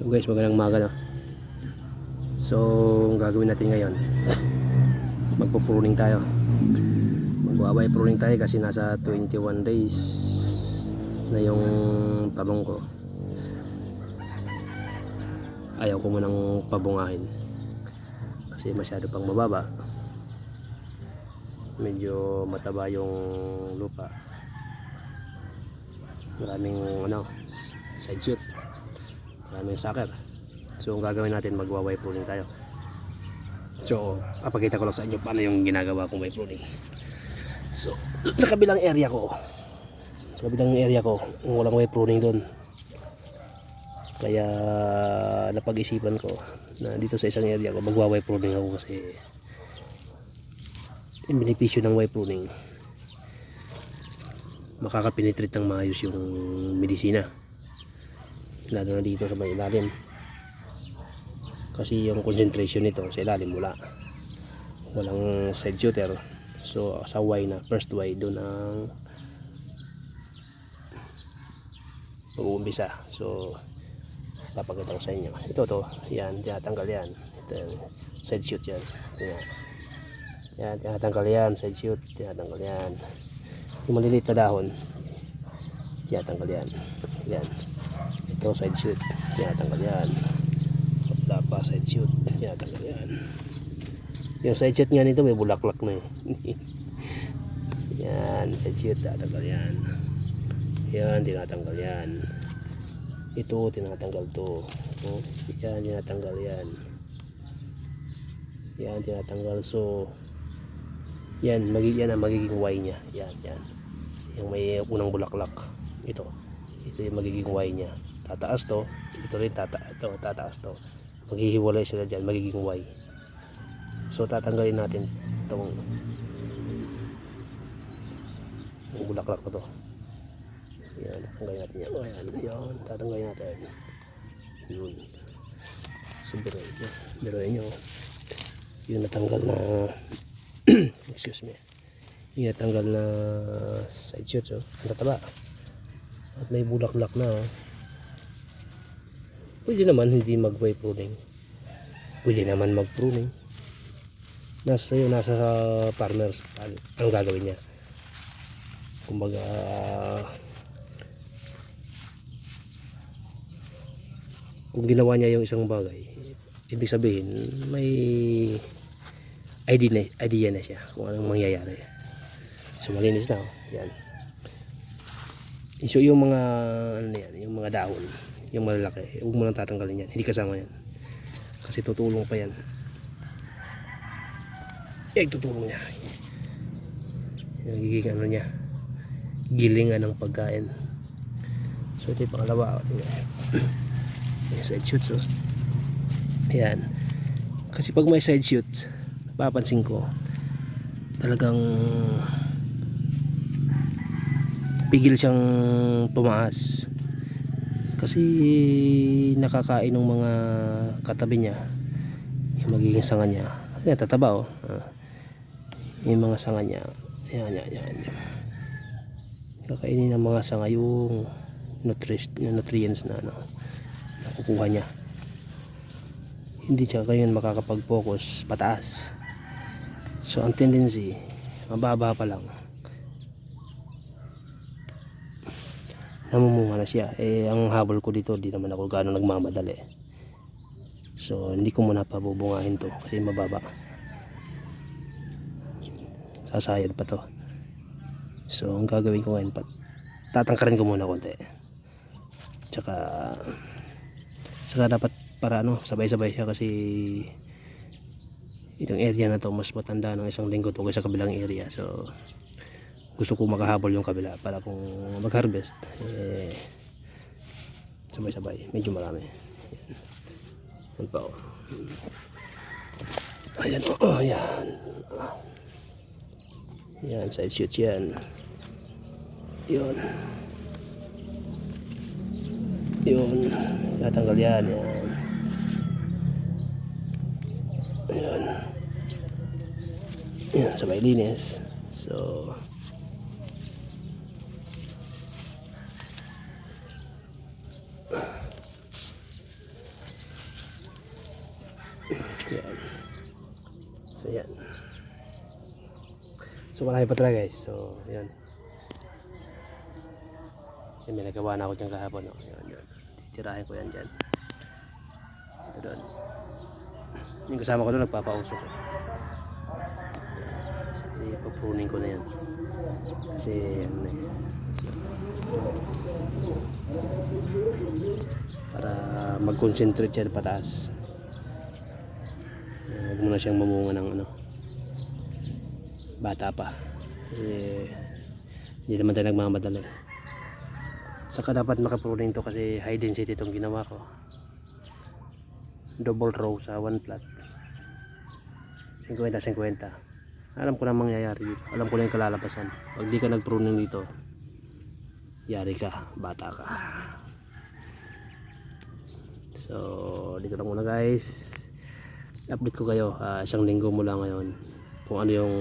So guys, magandang umaga no. So ang gagawin natin ngayon, magpo-pruning tayo. Magwa-wire pruning tayo kasi nasa 21 days na yung tabong ko. Ayaw ko munang pabungahin kasi masyado pang mababa. Medyo mataba yung lupa. Maraming side shoot. Maraming sucker. So ang gagawin natin, magwa-wire pruning tayo. So papakita ko lang sa inyo paano yung ginagawa kong wire pruning. So sa kabilang area ko, walang wire pruning doon. Kaya napag-isipan ko na dito sa isang area ko magwa-wire pruning ako kasi yung benepisyo ng wire pruning, makakapenetrate ng maayos yung medisina, lalo na dito sa may ilalim kasi yung concentration nito sa ilalim walang side shooter. So sa Y na first Y doon ang mag-uumpisa. So papakita ko sa inyo ito yan, tinatanggal yan. Ito yan, side shoot yan. Yan, tinatanggal yan, side shoot, tinatanggal yan. Yung maliliit na dahon, tinatanggal yan. Yan, ito side shoot, tinatanggal yan. Wala pa side shoot, tinatanggal yan. Yung side shoot nga nito may bulaklak na eh. Yan, side shoot, tinatanggal yan. Yan, tinatanggal yan. Ito, tinatanggal to. Yan, tinatanggal yan. Yan, tinatanggal. So yan ang magiging Y nya. Yan. Yung may unang bulaklak. Ito yung magiging Y nya. Tataas to. Ito rin tataas to. Maghihiwalay sila dyan, magiging Y. So tatanggalin natin itong bulaklak na to. Yan, tatanggalin natin yan. Yan, tatanggalin natin. Yun. So biruin nyo. Yung natanggal na excuse me, yung natanggal na side shoot, so ang tataba at may bulaklak na pwede naman hindi mag-wire pruning, pwede naman mag-pruning. Nasa sa farmers ang gagawin niya. Kumbaga kung ginawa niya yung isang bagay, ibig sabihin may idea na siya kung anong mangyayari. So malinis na yan. So yung mga yung mga dahon, yung malalaki, huwag mo nang tatanggalin yan, hindi kasama yan kasi tutulong pa yan. Tutulong niya yung niya, gilingan ng pagkain. So ito yung pangalawa. May side shoots. So yan, kasi pag may side shoots, papansin ko talagang pigil siyang tumaas kasi nakakain ng mga katabi niya, yung magiging sanga niya. Yan, tataba yung mga sanga niya. Yan. Kakainin ng mga sanga yung nutrients na nakukuha niya. Hindi siya ngayon makakapag-focus pataas. So ang tendency, mababa pa lang, namumunga na siya. Ang habol ko dito, di naman ako gaano nagmamadali. So hindi ko muna pabubungahin to kasi mababa, sasayad pa to. So ang gagawin ko ngayon, tatangkarin ko muna konti, tsaka dapat para sabay-sabay siya kasi itong area na to mas matanda ng isang linggo to kaysa kabilang area. So gusto ko makahabol yung kabila para kung mag-harvest sabay-sabay, medyo marami. Yan pa ayan yan, side shoot yan. Yun, tatanggal yan. Yan, sabay linis. So Ayan. So marami pa talaga guys. So yan. Yan, may nagawa na ako dyan kahapon. Oh. Yan. Titirahin ko yan dyan. Ito doon. Yung kasama ko doon nagpapausok. Ipapruning ko na yan. Kasi ano na yan. So, para mag-concentrate siya pataas. Huwag mo na siyang mamunga ng ano, bata pa. Kasi hindi naman tayo nagmamadali. Saka dapat makapruning to kasi high density itong ginawa ko. Double row sa one plot. 50-50. Alam ko na mangyayari dito. Alam ko na yung kalalabasan. Pag di ka nagpruning dito, yari ka, bata ka. So dito lang muna guys. Update ko kayo. Isang linggo mula ngayon kung ano yung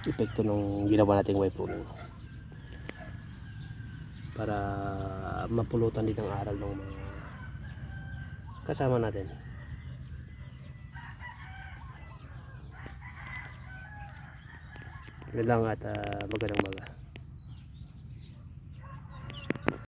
epekto ng ginawa nating way pruning para mapulutan din ang aral ng mga kasama natin. Yun lang at magandang umaga.